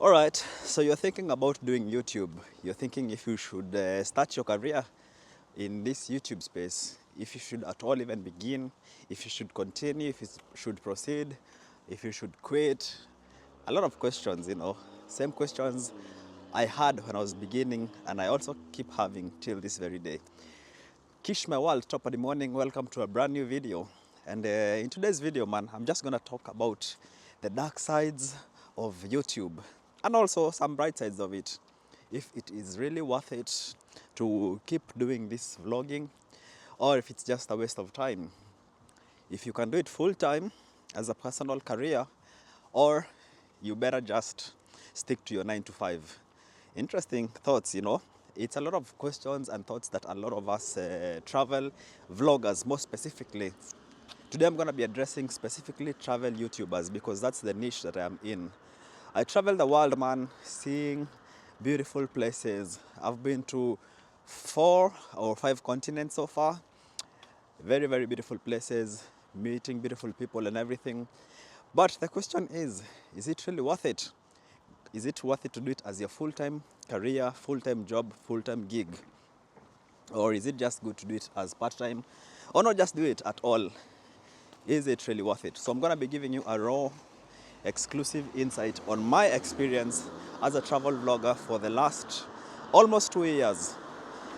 All right, so you're thinking about doing YouTube. You're thinking if you should start your career in this YouTube space, if you should at all even begin, if you should continue, if you should proceed, if you should quit. A lot of questions, same questions I had when I was beginning, and I also keep having till this very day. Kish my world, top of the morning, welcome to a brand new video. And in today's video, man, I'm just gonna talk about the dark sides of YouTube and also some bright sides of it. If it is really worth it to keep doing this vlogging, or if it's just a waste of time. If you can do it full time as a personal career, or you better just stick to your 9 to 5. Interesting thoughts, It's a lot of questions and thoughts that a lot of us travel vloggers, more specifically. Today I'm going to be addressing specifically travel YouTubers because that's the niche that I am in. I travel the world, man, seeing beautiful places. I've been to 4 or 5 continents so far. Very, very beautiful places, meeting beautiful people and everything. But the question is it really worth it? Is it worth it to do it as your full-time career, full-time job, full-time gig? Or is it just good to do it as part-time? Or not just do it at all? Is it really worth it? So I'm going to be giving you a raw, exclusive insight on my experience as a travel vlogger for the last almost 2 years.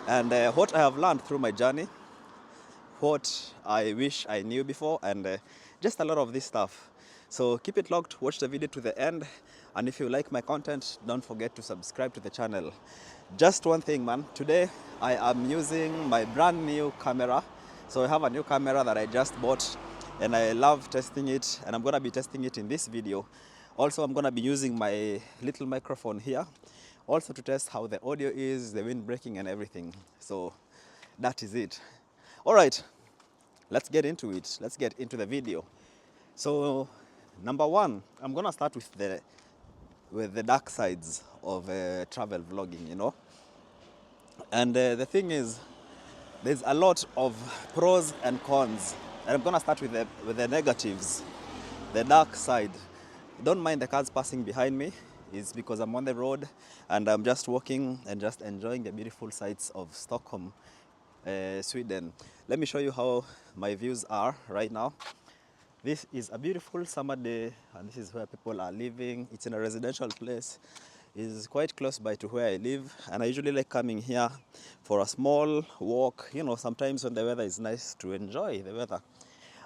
And what I have learned through my journey, what I wish I knew before, and just a lot of this stuff. So keep it locked, watch the video to the end, and if you like my content, don't forget to subscribe to the channel. Just one thing, man, today I am using my brand new camera. So I have a new camera that I just bought, and I love testing it, and I'm gonna be testing it in this video. Also, I'm gonna be using my little microphone here, also to test how the audio is, the wind breaking and everything. So that is it. All right, let's get into it. Let's get into the video. So, number one, I'm gonna start with the dark sides of travel vlogging, And the thing is, there's a lot of pros and cons, and I'm gonna start with the negatives, the dark side. Don't mind the cars passing behind me. It's because I'm on the road and I'm just walking and just enjoying the beautiful sights of Stockholm, Sweden. Let me show you how my views are right now. This is a beautiful summer day, and this is where people are living. It's in a residential place. It's quite close by to where I live, and I usually like coming here for a small walk, sometimes when the weather is nice, to enjoy the weather.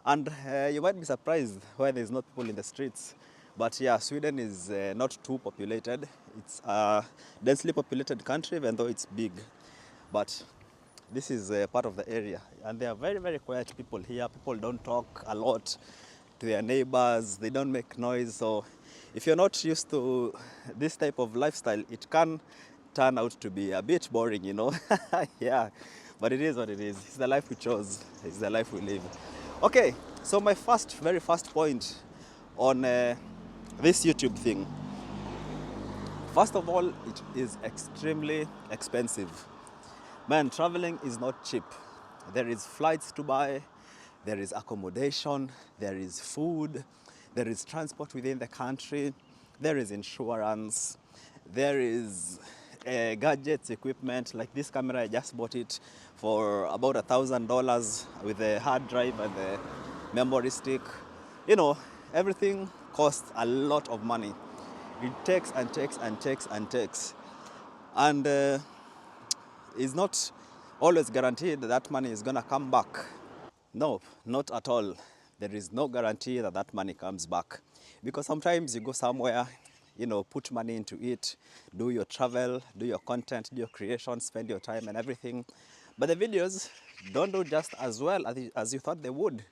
And you might be surprised why there's not people in the streets. But yeah, Sweden is not too populated. It's a densely populated country, even though it's big. But this is part of the area, and they are very, very quiet people here. People don't talk a lot to their neighbors. They don't make noise. So if you're not used to this type of lifestyle, it can turn out to be a bit boring, Yeah, but it is what it is. It's the life we chose. It's the life we live. Okay, so my very first point on this YouTube thing. First of all, it is extremely expensive. Man, traveling is not cheap. There is flights to buy, there is accommodation, there is food, there is transport within the country, there is insurance, there is gadgets, equipment. Like this camera, I just bought it for about $1,000 with a hard drive and the memory stick. Everything costs a lot of money. It takes and takes and takes and takes. And is not always guaranteed that money is going to come back. No, not at all. There is no guarantee that that money comes back. Because sometimes you go somewhere, put money into it, do your travel, do your content, do your creation, spend your time and everything. But the videos don't do just as well as you thought they would.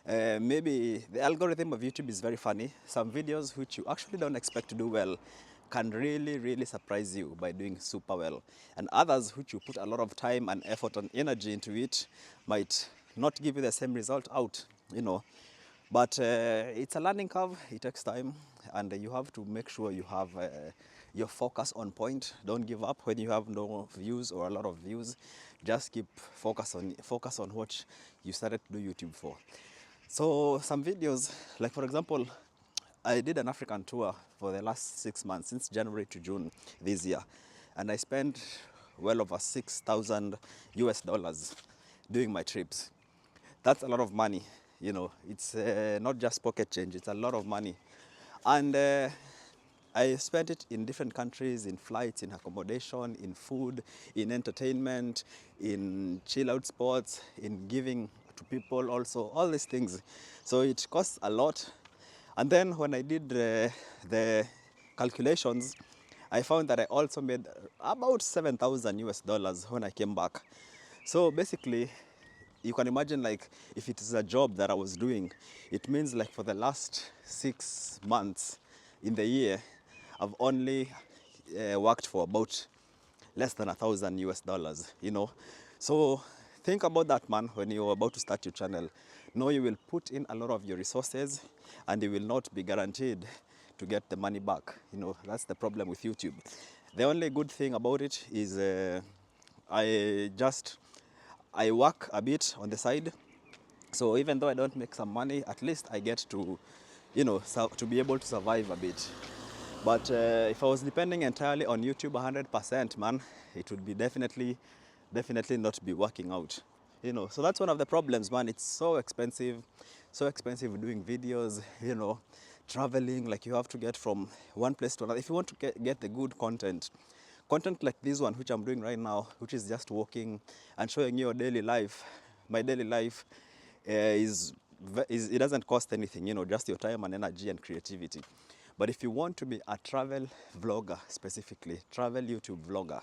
Maybe the algorithm of YouTube is very funny. Some videos which you actually don't expect to do well can really, really surprise you by doing super well. And others which you put a lot of time and effort and energy into it might not give you the same result out, But it's a learning curve, it takes time, and you have to make sure you have your focus on point. Don't give up when you have no views or a lot of views. Just keep focus on what you started to do YouTube for. So some videos, like for example, I did an African tour for the last 6 months, since January to June this year. And I spent well over 6,000 US dollars doing my trips. That's a lot of money, you know. It's not just pocket change, it's a lot of money. And I spent it in different countries, in flights, in accommodation, in food, in entertainment, in chill out spots, in giving to people also, all these things. So it costs a lot. And then when I did the calculations, I found that I also made about 7,000 US dollars when I came back. So basically, you can imagine, like, if it is a job that I was doing, it means like for the last 6 months in the year, I've only worked for about less than 1,000 US dollars, you know. So think about that, man, when you're about to start your channel. Know you will put in a lot of your resources and you will not be guaranteed to get the money back. You know, that's the problem with YouTube. The only good thing about it is I work a bit on the side. So even though I don't make some money, at least I get to, you know, to be able to survive a bit. But if I was depending entirely on YouTube 100%, man, it would be definitely not be working out. You know, so that's one of the problems, man. It's so expensive doing videos, you know, traveling. Like, you have to get from one place to another. If you want to get the good content like this one, which I'm doing right now, which is just walking and showing you your daily life. My daily life it doesn't cost anything, you know, just your time and energy and creativity. But if you want to be a travel vlogger, specifically travel YouTube vlogger,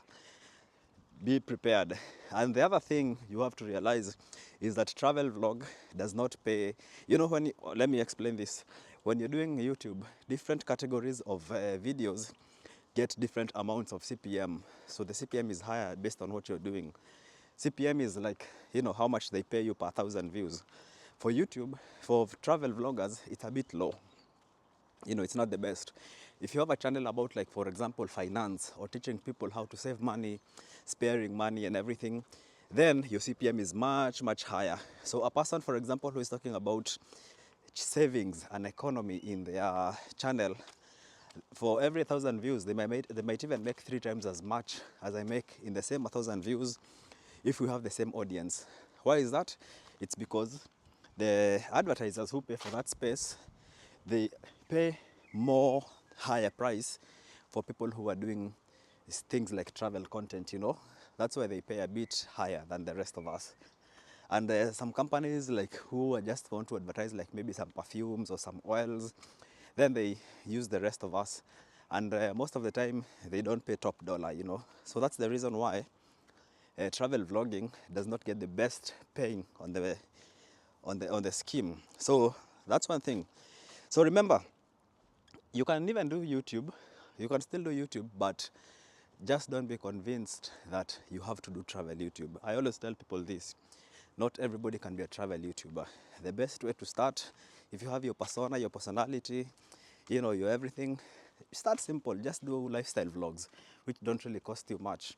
be prepared. And the other thing you have to realize is that travel vlog does not pay. You know, let me explain this. When you're doing YouTube, different categories of videos get different amounts of CPM. So the CPM is higher based on what you're doing. CPM is like, you know, how much they pay you per 1,000 views. For YouTube, for travel vloggers, it's a bit low. You know, it's not the best. If you have a channel about, like, for example, finance, or teaching people how to save money, sparing money and everything, then your CPM is much, much higher. So a person, for example, who is talking about savings and economy in their channel, for every 1,000 views, they might even make 3 times as much as I make in the same 1,000 views if we have the same audience. Why is that? It's because the advertisers who pay for that space, they pay more higher price for people who are doing things like travel content, you know. That's why they pay a bit higher than the rest of us. And some companies, like, who just want to advertise, like, maybe some perfumes or some oils, then they use the rest of us. And most of the time, they don't pay top dollar, you know. So that's the reason why travel vlogging does not get the best paying on the scheme. So that's one thing. So remember, you can even do YouTube. You can still do YouTube, but just don't be convinced that you have to do travel YouTube. I always tell people this. Not everybody can be a travel YouTuber. The best way to start, if you have your persona, your personality, you know, your everything, start simple. Just do lifestyle vlogs, which don't really cost you much.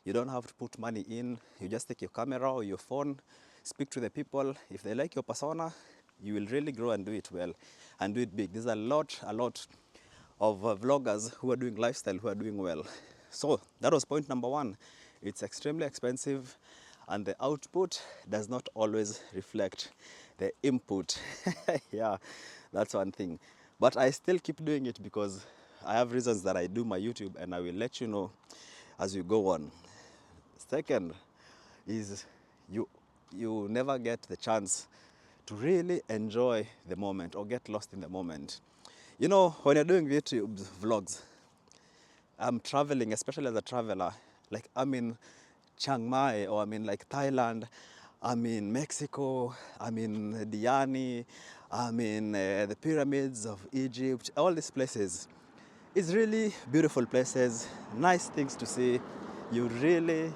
You don't have to put money in. You just take your camera or your phone, speak to the people. If they like your persona, you will really grow and do it well and do it big. There's a lot of vloggers who are doing lifestyle, who are doing well. So that was point number 1. It's extremely expensive, and the output does not always reflect the input. Yeah, that's one thing. But I still keep doing it because I have reasons that I do my YouTube, and I will let you know as we go on. Second is you never get the chance to really enjoy the moment or get lost in the moment. You know, when you're doing YouTube vlogs, I'm traveling, especially as a traveler. Like, I'm in Chiang Mai, or I'm in, like, Thailand, I'm in Mexico, I'm in Diani, I'm in the pyramids of Egypt, all these places. It's really beautiful places, nice things to see. You really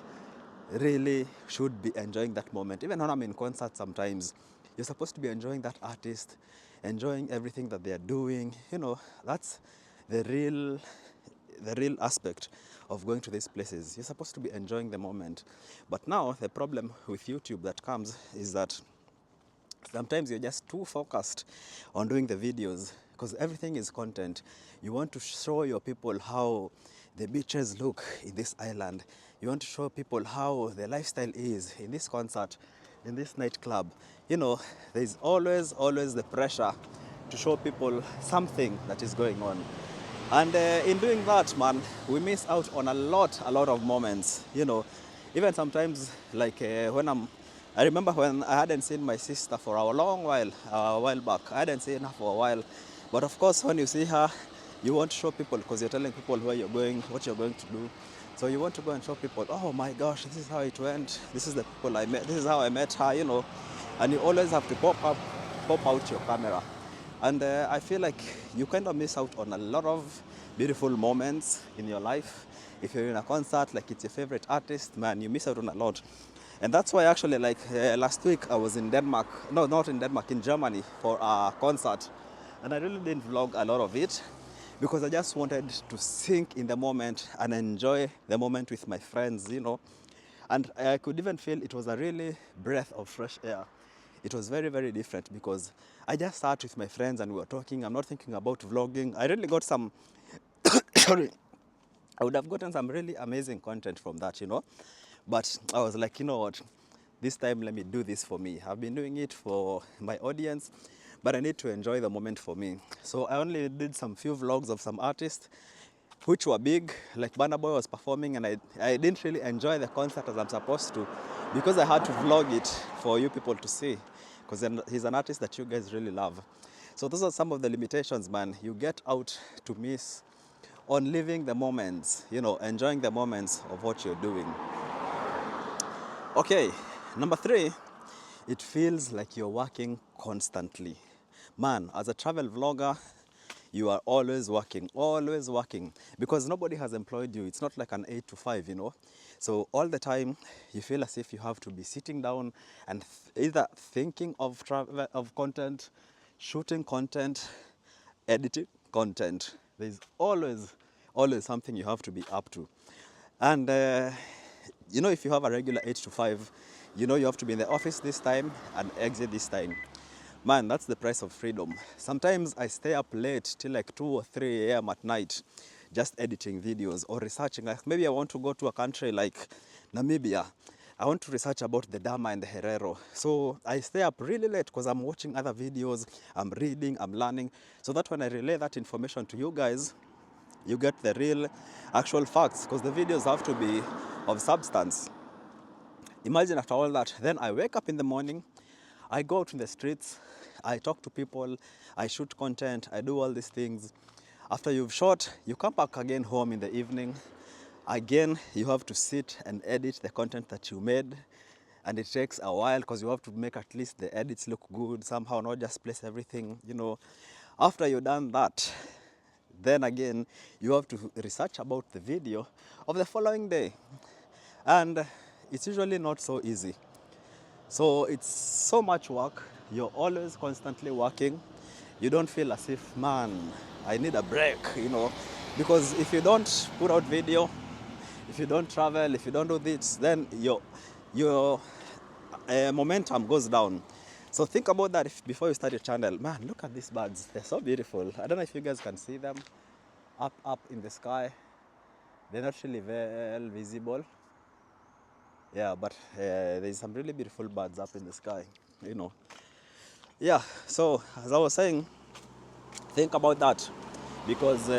should be enjoying that moment. Even when I'm in concerts sometimes, you're supposed to be enjoying that artist, enjoying everything that they're doing. You know, that's the real aspect of going to these places. You're supposed to be enjoying the moment. But now the problem with YouTube that comes is that sometimes you're just too focused on doing the videos. because everything is content. You want to show your people how the beaches look in this island. You want to show people how the lifestyle is in this concert, in this nightclub. You know, there's always the pressure to show people something that is going on. And in doing that, man, we miss out on a lot of moments. You know, even sometimes, like I remember when I hadn't seen my sister for a long while, a while back. I hadn't seen her for a while. But of course, when you see her, you want to show people because you're telling people where you're going, what you're going to do. So you want to go and show people, oh my gosh, this is how it went. This is the people I met. This is how I met her, you know. And you always have to pop out your camera. And I feel like you kind of miss out on a lot of beautiful moments in your life. If you're in a concert, like it's your favorite artist, man, you miss out on a lot. And that's why actually, like last week, I was in Denmark, no, not in Denmark, in Germany for a concert. And I really didn't vlog a lot of it because I just wanted to sink in the moment and enjoy the moment with my friends, you know. And I could even feel it was a really breath of fresh air. It was very different because I just sat with my friends and we were talking. I'm not thinking about vlogging. I really got some, sorry, I would have gotten some really amazing content from that, you know. But I was like, you know what, this time let me do this for me. I've been doing it for my audience, but I need to enjoy the moment for me. So I only did some few vlogs of some artists which were big, like Burna Boy was performing, and I didn't really enjoy the concert as I'm supposed to because I had to vlog it for you people to see because he's an artist that you guys really love. So those are some of the limitations, man. You get out to miss on living the moments, you know, enjoying the moments of what you're doing. Okay, number 3, it feels like you're working constantly. Man, as a travel vlogger, you are always working because nobody has employed you. It's not like an 8 to 5, you know. So all the time you feel as if you have to be sitting down and either thinking of travel, of content, shooting content, editing content. There's always something you have to be up to. And you know, if you have a regular 8 to 5, you know you have to be in the office this time and exit this time. Man, that's the price of freedom. Sometimes I stay up late till like 2 or 3 a.m. at night just editing videos or researching. Like maybe I want to go to a country like Namibia. I want to research about the Dama and the Herero. So I stay up really late because I'm watching other videos, I'm reading, I'm learning. So that when I relay that information to you guys, you get the real actual facts because the videos have to be of substance. Imagine after all that, then I wake up in the morning, I go out in the streets, I talk to people, I shoot content, I do all these things. After you've shot, you come back again home in the evening. Again, you have to sit and edit the content that you made. And it takes a while because you have to make at least the edits look good somehow, not just place everything, you know. After you've done that, then again, you have to research about the video of the following day. And it's usually not so easy. So it's so much work. You're always constantly working. You don't feel as if, man, I need a break, you know. Because if you don't put out video, if you don't travel, if you don't do this, then your momentum goes down. So think about that before you start your channel. Man, look at these birds. They're so beautiful. I don't know if you guys can see them up in the sky. They're not really well visible. Yeah, but there's some really beautiful birds up in the sky, you know. Yeah, so as I was saying, think about that because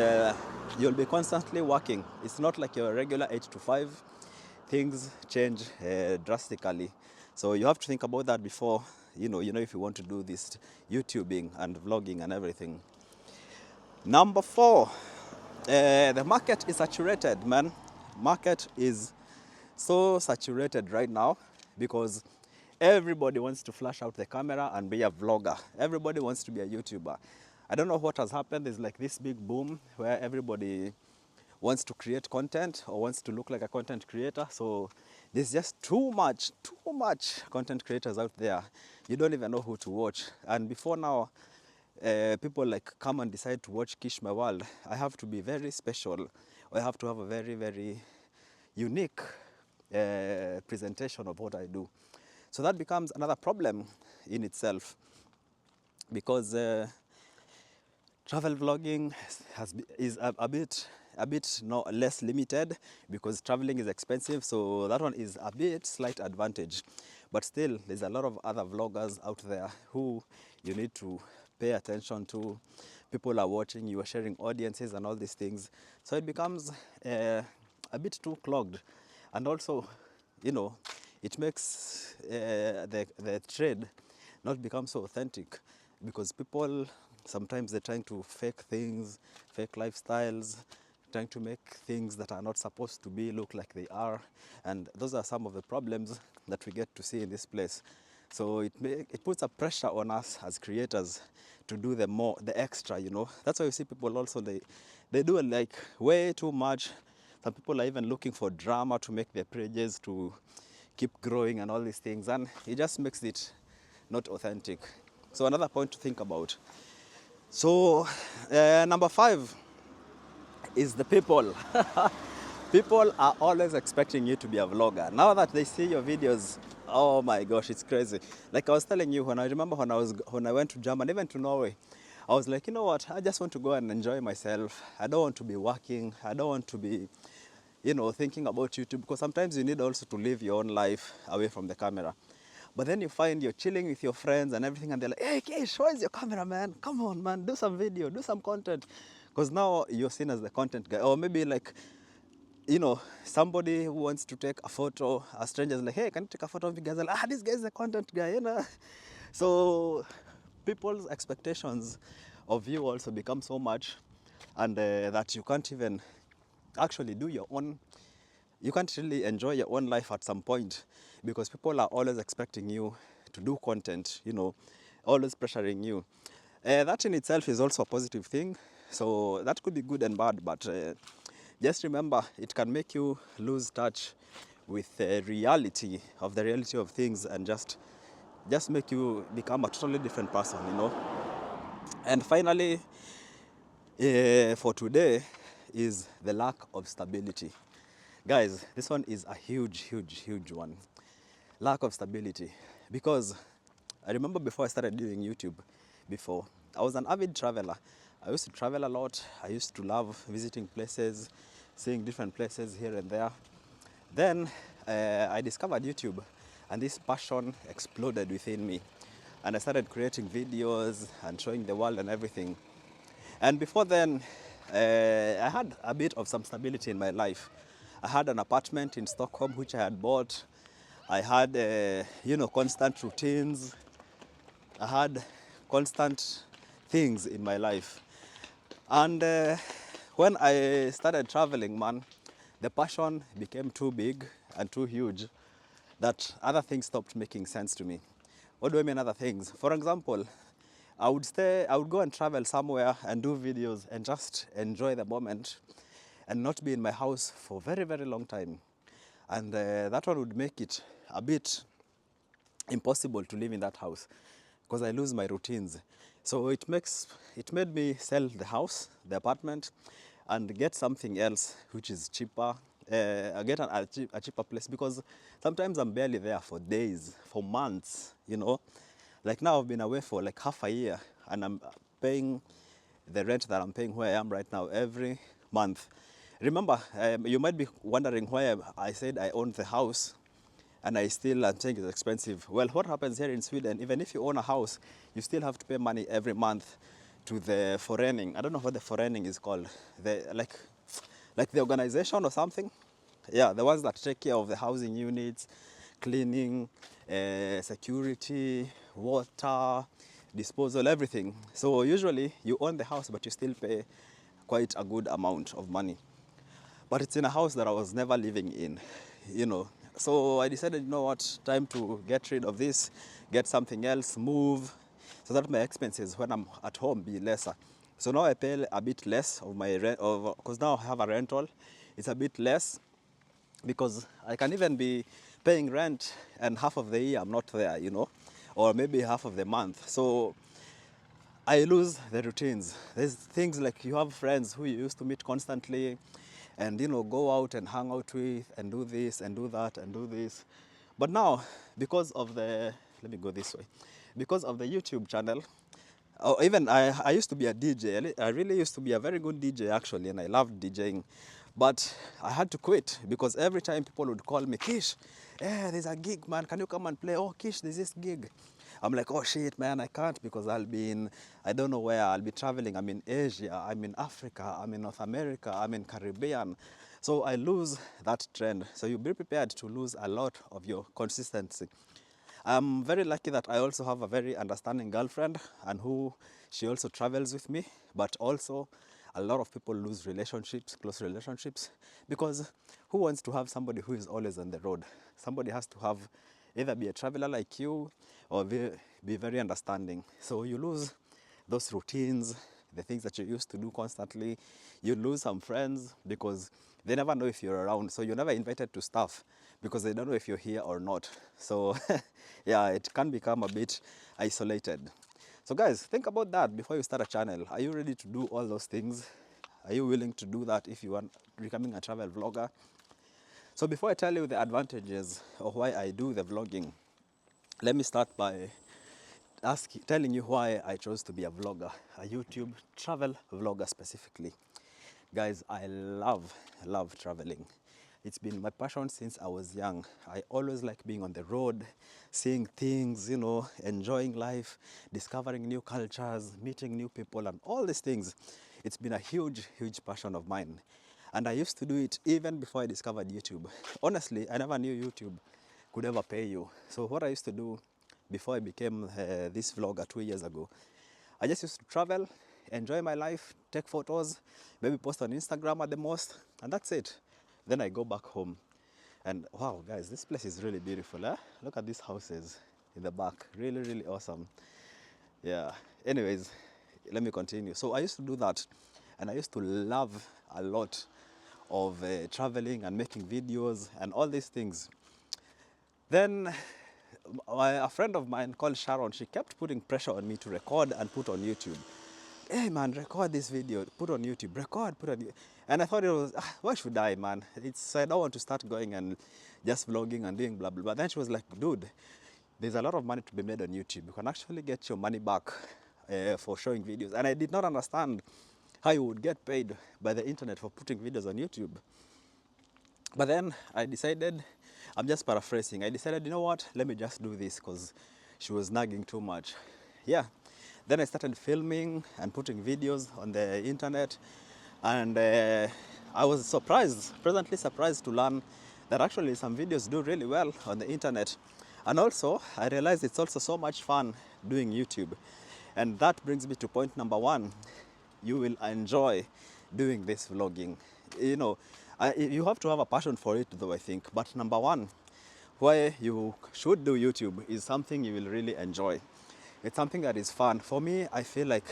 you'll be constantly working. It's not like your regular 8 to 5. Things change drastically. So you have to think about that before, you know if you want to do this YouTubing and vlogging and everything. Number 4, the market is saturated, man. Market is so saturated right now because everybody wants to flash out the camera and be a vlogger. Everybody wants to be a YouTuber. I don't know what has happened. There's like this big boom where everybody wants to create content or wants to look like a content creator. So there's just too much content creators out there. You don't even know who to watch. And before now, people like come and decide to watch Kish My World. I have to be very special. Or I have to have a very unique presentation of what I do. So that becomes another problem in itself because Travel vlogging is a bit no, less limited because traveling is expensive, so that one is a bit slight advantage. But still, there's a lot of other vloggers out there who you need to pay attention to. People are watching, you are sharing audiences and all these things, so it becomes a bit too clogged. And also, you know, it makes the trade not become so authentic, because people sometimes they're trying to fake things, fake lifestyles, trying to make things that are not supposed to be look like they are, and those are some of the problems that we get to see in this place. So it puts a pressure on us as creators to do the extra, you know. That's why you see people also they do like way too much. Some people are even looking for drama to make their pages to keep growing and all these things, and it just makes it not authentic. So another point to think about. So number 5 is the people. People are always expecting you to be a vlogger. Now that they see your videos, oh my gosh, it's crazy. Like I was telling you, when I remember when I went to Germany, even to Norway, I was like, you know what? I just want to go and enjoy myself. I don't want to be working. I don't want to be, you know, thinking about YouTube, because sometimes you need also to live your own life away from the camera. But then you find you're chilling with your friends and everything, and they're like, hey, Kish, where's your camera, man? Come on, man, do some video, do some content. Because now you're seen as the content guy. Or maybe like, you know, somebody who wants to take a photo, a stranger's like, hey, can you take a photo of you guys? Like, this guy's the content guy, you know. So people's expectations of you also become so much, and that you can't even actually do your own, you can't really enjoy your own life at some point, because people are always expecting you to do content, you know, always pressuring you. That in itself is also a positive thing, so that could be good and bad, but just remember, it can make you lose touch with the reality of things, and just make you become a totally different person, you know. And finally, for today, is the lack of stability. Guys, this one is a huge one. Lack of stability. Because I remember before I started doing YouTube, before, I was an avid traveler. I used to travel a lot. I used to love visiting places, seeing different places here and there. Then I discovered YouTube, and this passion exploded within me. And I started creating videos and showing the world and everything. And before then, I had a bit of some stability in my life. I had an apartment in Stockholm, which I had bought. I had, you know, constant routines. I had constant things in my life. And when I started traveling, man, the passion became too big and too huge that other things stopped making sense to me. What do I mean other things? For example, I would go and travel somewhere and do videos and just enjoy the moment and not be in my house for very long time. And that one would make it a bit impossible to live in that house, because I lose my routines. So it made me sell the house, the apartment, and get something else which is cheaper. Get a cheaper place, because sometimes I'm barely there for days, for months, you know. Like now I've been away for like half a year, and I'm paying the rent that I'm paying where I am right now every month. Remember, you might be wondering why I said I owned the house and I still am saying it's expensive. Well, what happens here in Sweden, even if you own a house, you still have to pay money every month to the forening. I don't know what the forening is called. Like the organization or something. Yeah, the ones that take care of the housing units, cleaning, security, water, disposal, everything. So usually you own the house, but you still pay quite a good amount of money. But it's in a house that I was never living in, you know. So I decided, you know what, time to get rid of this, get something else, move, so that my expenses when I'm at home be lesser. So now I pay a bit less of my rent, because now I have a rental. It's a bit less, because I can even be paying rent and half of the year I'm not there, you know, or maybe half of the month. So I lose the routines. There's things like you have friends who you used to meet constantly and, you know, go out and hang out with and do this and do that and do this. But now, because of the, let me go this way, because of the YouTube channel, Oh, even I used to be a DJ. I really used to be a very good DJ actually, and I loved DJing. But I had to quit because every time people would call me, Kish, there's a gig, man. Can you come and play? Oh, Kish, there's this gig. I'm like, oh shit, man, I can't because I'll be in, I don't know where, I'll be traveling. I'm in Asia, I'm in Africa, I'm in North America, I'm in Caribbean. So I lose that trend. So you be prepared to lose a lot of your consistency. I'm very lucky that I also have a very understanding girlfriend and who she also travels with me, but also a lot of people lose relationships, close relationships, because who wants to have somebody who is always on the road? Somebody has to have either be a traveler like you or be very understanding. So you lose those routines, the things that you used to do constantly. You lose some friends because they never know if you're around. So you're never invited to stuff because they don't know if you're here or not. So yeah, it can become a bit isolated. So guys, think about that before you start a channel. Are you ready to do all those things? Are you willing to do that if you are becoming a travel vlogger? So before I tell you the advantages of why I do the vlogging, let me start by telling you why I chose to be a vlogger, a YouTube travel vlogger specifically. Guys, I love traveling. It's been my passion since I was young. I always like being on the road, seeing things, you know, enjoying life, discovering new cultures, meeting new people, and all these things. It's been a huge passion of mine. And I used to do it even before I discovered YouTube. Honestly, I never knew YouTube could ever pay you. So what I used to do before I became this vlogger 2 years ago, I just used to travel, enjoy my life, take photos, maybe post on Instagram at the most, and that's it. Then I go back home. And wow, guys, this place is really beautiful. Eh? Look at these houses in the back. Really awesome. Yeah. Anyways, let me continue. So I used to do that, and I used to love a lot of traveling and making videos and all these things. Then a friend of mine called Sharon, she kept putting pressure on me to record and put on YouTube. Hey man, record this video, put on YouTube, put on YouTube. And I thought it was, why should I, man? I don't want to start going and just vlogging and doing blah, blah, blah. Then she was like, dude, there's a lot of money to be made on YouTube. You can actually get your money back for showing videos. And I did not understand how you would get paid by the internet for putting videos on YouTube. But then I decided, I'm just paraphrasing, I decided, you know what, let me just do this because she was nagging too much. Yeah. Then I started filming and putting videos on the internet, and I was pleasantly surprised to learn that actually some videos do really well on the internet. And also, I realized it's also so much fun doing YouTube. And that brings me to point number one. You will enjoy doing this vlogging. You know, you have to have a passion for it though, I think. But number one, why you should do YouTube is something you will really enjoy. It's something that is fun. For me, I feel like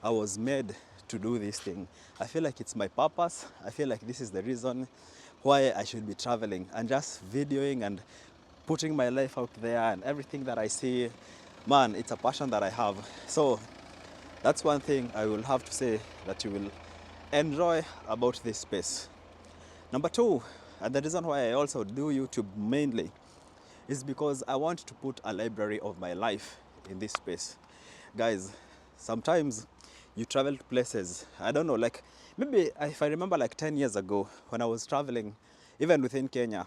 I was made to do this thing. I feel like it's my purpose. I feel like this is the reason why I should be traveling and just videoing and putting my life out there and everything that I see. Man, it's a passion that I have. So that's one thing I will have to say that you will enjoy about this space. Number two, and the reason why I also do YouTube mainly, is because I want to put a library of my life in this space. Guys, sometimes you travel to places, I don't know, like maybe if I remember like 10 years ago when I was traveling, even within Kenya,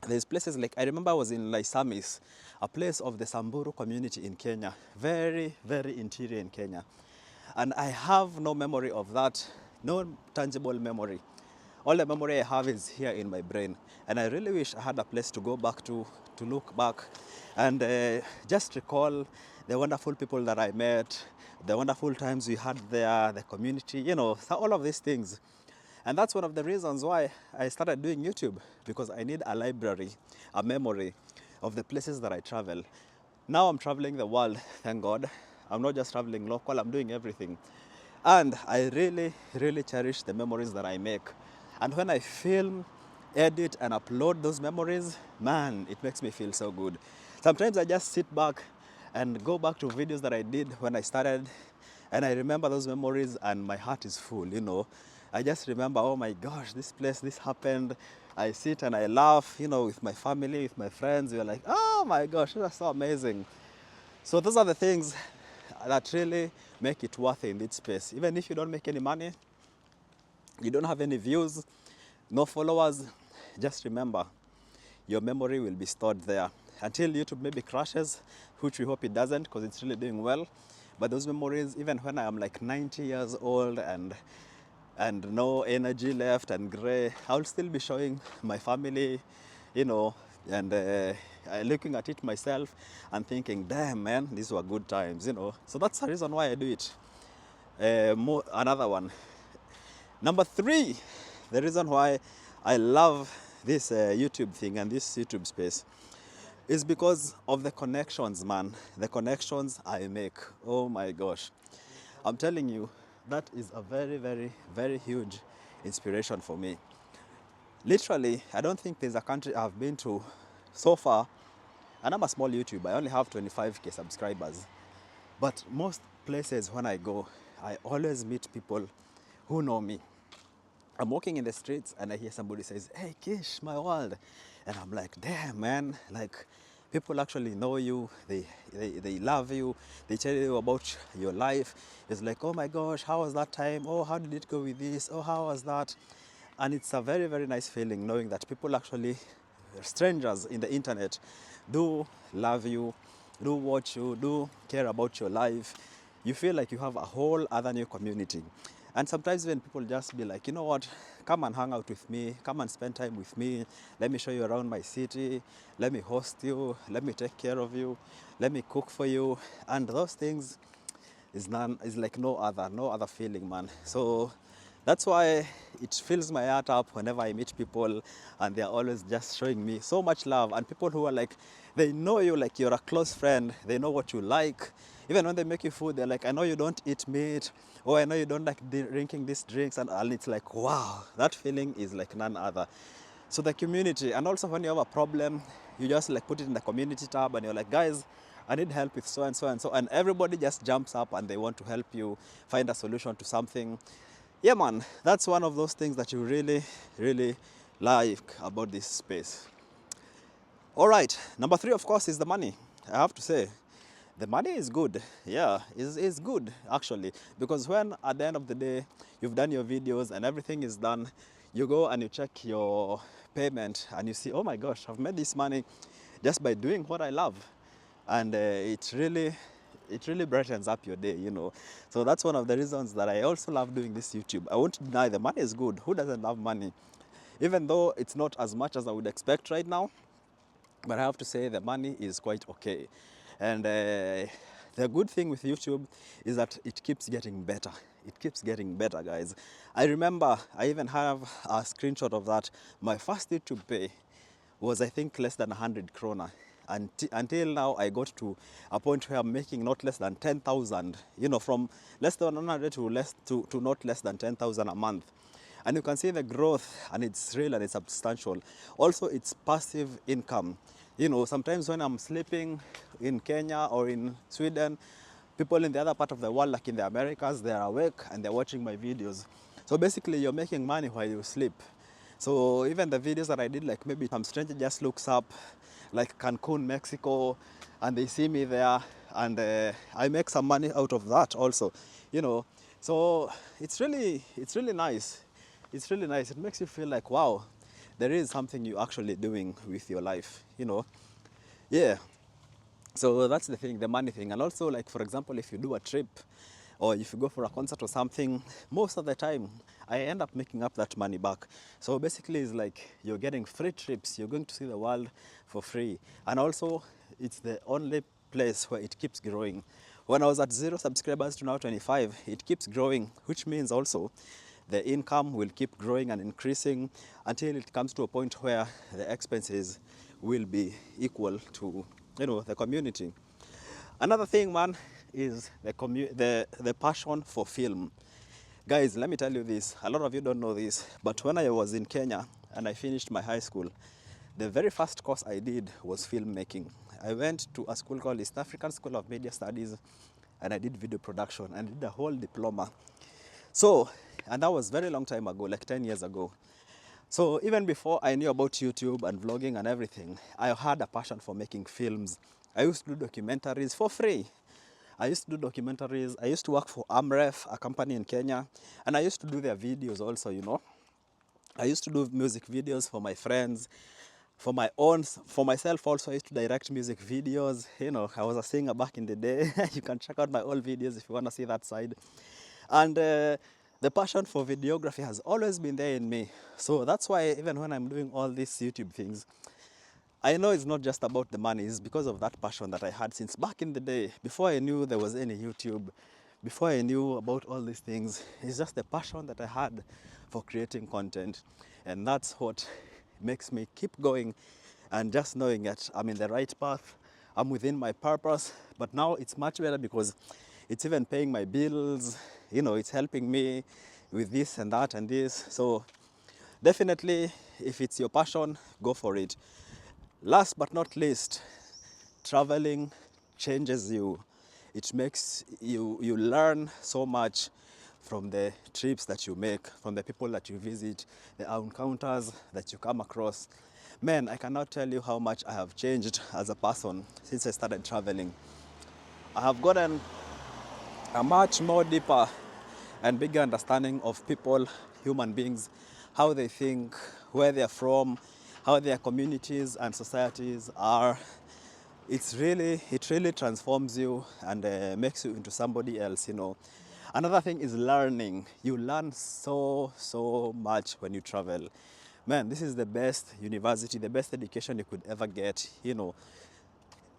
there's places like, I remember I was in Laisamis, a place of the Samburu community in Kenya, very interior in Kenya. And I have no memory of that, no tangible memory. All the memory I have is here in my brain. And I really wish I had a place to go back to look back and just recall the wonderful people that I met, the wonderful times we had there, the community, you know, all of these things. And that's one of the reasons why I started doing YouTube, because I need a library, a memory of the places that I travel. Now I'm traveling the world, thank God. I'm not just traveling local, I'm doing everything. And I really cherish the memories that I make. And when I film, edit, and upload those memories, man, it makes me feel so good. Sometimes I just sit back and go back to videos that I did when I started, and I remember those memories and my heart is full, you know. I just remember, oh my gosh, this place, this happened. I sit and I laugh, you know, with my family, with my friends. We're like, oh my gosh, that's so amazing. So those are the things that really make it worth it in this space. Even if you don't make any money, you don't have any views, no followers, just remember, your memory will be stored there. Until YouTube maybe crashes, which we hope it doesn't because it's really doing well. But those memories, even when I am like 90 years old and no energy left and gray, I'll still be showing my family, you know, and looking at it myself and thinking, damn man, these were good times, you know. So that's the reason why I do it. Another one. Number 3, the reason why I love this YouTube thing and this YouTube space is because of the connections, man. The connections I make. Oh my gosh. I'm telling you, that is a very, very, very huge inspiration for me. Literally, I don't think there's a country I've been to so far, and I'm a small YouTuber, I only have 25k subscribers. But most places when I go, I always meet people who know me. I'm walking in the streets and I hear somebody says, hey Kish, my world. And I'm like, damn man, like people actually know you, they love you, they tell you about your life. It's like, oh my gosh, how was that time? Oh, how did it go with this? Oh, how was that? And it's a very, very nice feeling knowing that people actually, strangers in the internet, do love you, do watch you, do care about your life. You feel like you have a whole other new community. And sometimes when people just be like, you know what, come and hang out with me, come and spend time with me, let me show you around my city, let me host you, let me take care of you, let me cook for you. And those things is like no other feeling, man. So that's why it fills my heart up whenever I meet people and they're always just showing me so much love. And people who are like, they know you like you're a close friend, they know what you like. Even when they make you food, they're like, I know you don't eat meat, or I know you don't like drinking these drinks, and it's like, wow, that feeling is like none other. So the community, and also when you have a problem, you just like put it in the community tab and you're like, guys, I need help with so and so and so, and everybody just jumps up and they want to help you find a solution to something. Yeah man, that's one of those things that you really, really like about this space. All right, number 3, of course, is the money. I have to say, the money is good. Yeah, is good actually, because when at the end of the day you've done your videos and everything is done, you go and you check your payment and you see, oh my gosh, I've made this money just by doing what I love, and it really brightens up your day, you know. So that's one of the reasons that I also love doing this YouTube. I won't deny the money is good. Who doesn't love money? Even though it's not as much as I would expect right now, but I have to say the money is quite okay. And the good thing with YouTube is that it keeps getting better. It keeps getting better, guys. I remember I even have a screenshot of that. My first YouTube pay was, I think, less than 100 krona. Until now, I got to a point where I'm making not less than 10,000, you know, from less than 100 to not less than 10,000 a month. And you can see the growth, and it's real and it's substantial. Also, it's passive income. You know, sometimes when I'm sleeping in Kenya or in Sweden, people in the other part of the world, like in the Americas, they're awake and they're watching my videos. So basically, you're making money while you sleep. So even the videos that I did, like maybe some stranger just looks up, like Cancun, Mexico, and they see me there, and I make some money out of that also, you know. So it's really nice. It's really nice. It makes you feel like, wow, there is something you're actually doing with your life, you know. Yeah. So that's the thing, the money thing. And also, like, for example, if you do a trip or if you go for a concert or something, most of the time I end up making up that money back. So basically it's like you're getting free trips, you're going to see the world for free. And also it's the only place where it keeps growing. When I was at 0 subscribers to now 25, it keeps growing, which means also the income will keep growing and increasing until it comes to a point where the expenses will be equal to, you know, the community. Another thing, man, is the passion for film. Guys, let me tell you this. A lot of you don't know this, but when I was in Kenya and I finished my high school, the very first course I did was filmmaking. I went to a school called East African School of Media Studies, and I did video production and did a whole diploma. So, and that was very long time ago, like 10 years ago. So even before I knew about YouTube and vlogging and everything, I had a passion for making films. I used to do documentaries for free. I used to do documentaries. I used to work for Amref, a company in Kenya, and I used to do their videos also, you know. I used to do music videos for my friends, for my own, for myself also. I used to direct music videos. You know, I was a singer back in the day. You can check out my old videos if you want to see that side. And the passion for videography has always been there in me. So that's why even when I'm doing all these YouTube things, I know it's not just about the money. It's because of that passion that I had since back in the day, before I knew there was any YouTube, before I knew about all these things. It's just the passion that I had for creating content. And that's what makes me keep going, and just knowing that I'm in the right path, I'm within my purpose. But now it's much better because it's even paying my bills, you know, it's helping me with this and that and this. So definitely, if it's your passion, go for it. Last but not least, traveling changes you. It makes you learn so much from the trips that you make, from the people that you visit, the encounters that you come across. Man, I cannot tell you how much I have changed as a person since I started traveling. I have gotten a much more deeper and bigger understanding of people, human beings, how they think, where they're from, how their communities and societies are. It really transforms you and makes you into somebody else, you know. Another thing is learning. You learn so much when you travel. Man, this is the best university, the best education you could ever get, you know.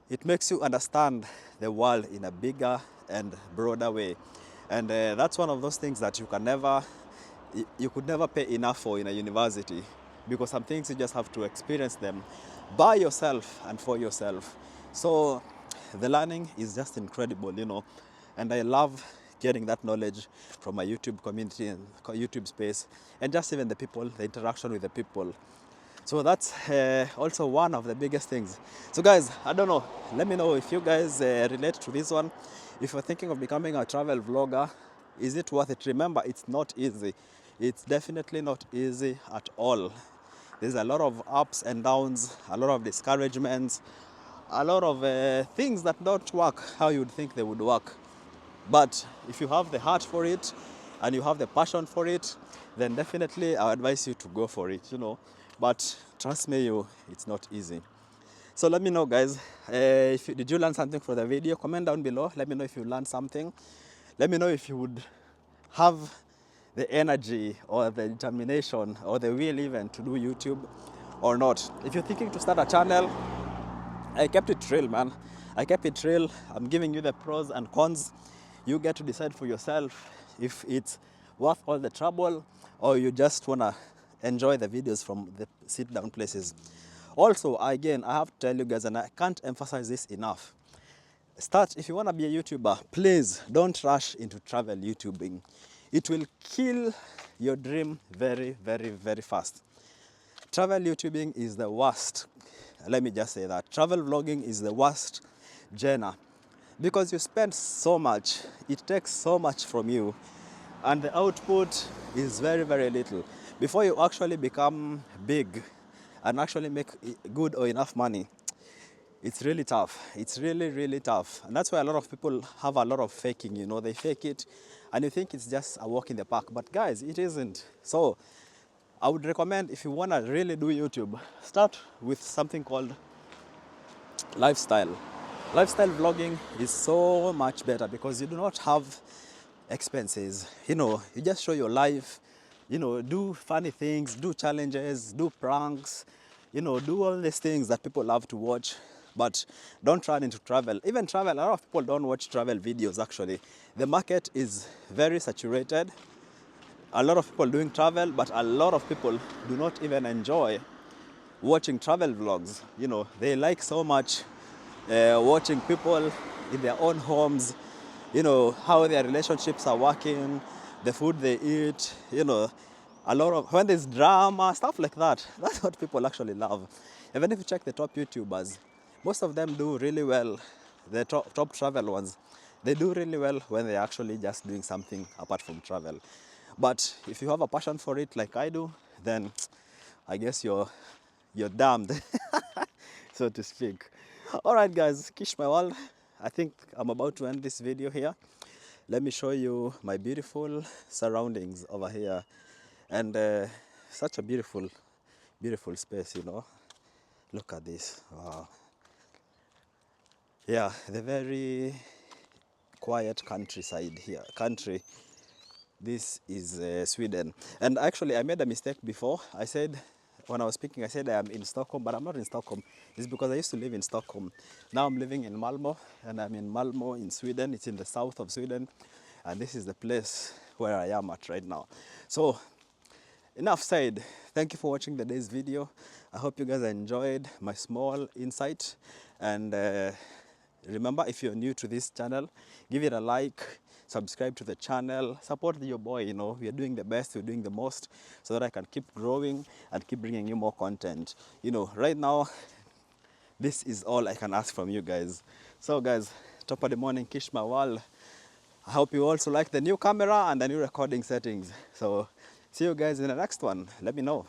It makes you understand the world in a bigger and broader way. And that's one of those things that you could never pay enough for in a university, because some things you just have to experience them by yourself and for yourself. So the learning is just incredible, you know, and I love getting that knowledge from my YouTube community and YouTube space, and just even the people, the interaction with the people. So that's also one of the biggest things. So guys, I don't know, let me know if you guys relate to this one. If you're thinking of becoming a travel vlogger, is it worth it? Remember, it's not easy. It's definitely not easy at all. There's a lot of ups and downs, a lot of discouragements, a lot of things that don't work how you'd think they would work. But if you have the heart for it and you have the passion for it, then definitely I advise you to go for it, you know. But trust me, it's not easy. So let me know, guys, did you learn something from the video? Comment down below. Let me know if you learned something. Let me know if you would have the energy or the determination or the will even to do YouTube or not. If you're thinking to start a channel, I kept it real, man. I kept it real. I'm giving you the pros and cons. You get to decide for yourself if it's worth all the trouble or you just want to enjoy the videos from the sit-down places. Also, again, I have to tell you guys, and I can't emphasize this enough. If you want to be a YouTuber, please don't rush into travel YouTubing. It will kill your dream very fast. Travel YouTubing is the worst. Let me just say that. Travel vlogging is the worst genre, because you spend so much, it takes so much from you, and the output is very little. Before you actually become big and actually make good or enough money, it's really tough. It's really tough. And that's why a lot of people have a lot of faking, you know. They fake it and you think it's just a walk in the park. But guys, it isn't. So I would recommend, if you want to really do YouTube, start with something called lifestyle. Lifestyle vlogging is so much better because you do not have expenses. You know, you just show your life, you know, do funny things, do challenges, do pranks, you know, do all these things that people love to watch. But don't run into travel. Even travel, a lot of people don't watch travel videos actually. The market is very saturated. A lot of people doing travel, but a lot of people do not even enjoy watching travel vlogs. You know, they like so much watching people in their own homes, you know, how their relationships are working, the food they eat, you know, a lot of, when there's drama, stuff like that. That's what people actually love. Even if you check the top YouTubers, most of them do really well. The top travel ones, they do really well when they're actually just doing something apart from travel. But if you have a passion for it like I do, then I guess you're damned, so to speak. All right, guys, Kish my world. I think I'm about to end this video here. Let me show you my beautiful surroundings over here, and such a beautiful, beautiful space, you know. Look at this. Wow. Yeah, the very quiet countryside here. Country. This is Sweden. And actually, I made a mistake before. I said, when I was speaking, I said I am in Stockholm, but I'm not in Stockholm. It's because I used to live in Stockholm. Now I'm living in Malmo, and I'm in Malmo in Sweden. It's in the south of Sweden. And this is the place where I am at right now. So, enough said. Thank you for watching the day's video. I hope you guys enjoyed my small insight. And remember, if you're new to this channel, give it a like, subscribe to the channel, support your boy. You know, we are doing the best, we're doing the most, so that I can keep growing and keep bringing you more content. You know, right now, this is all I can ask from you guys. So guys, top of the morning, Kishma Wal. I hope you also like the new camera and the new recording settings. So see you guys in the next one. Let me know.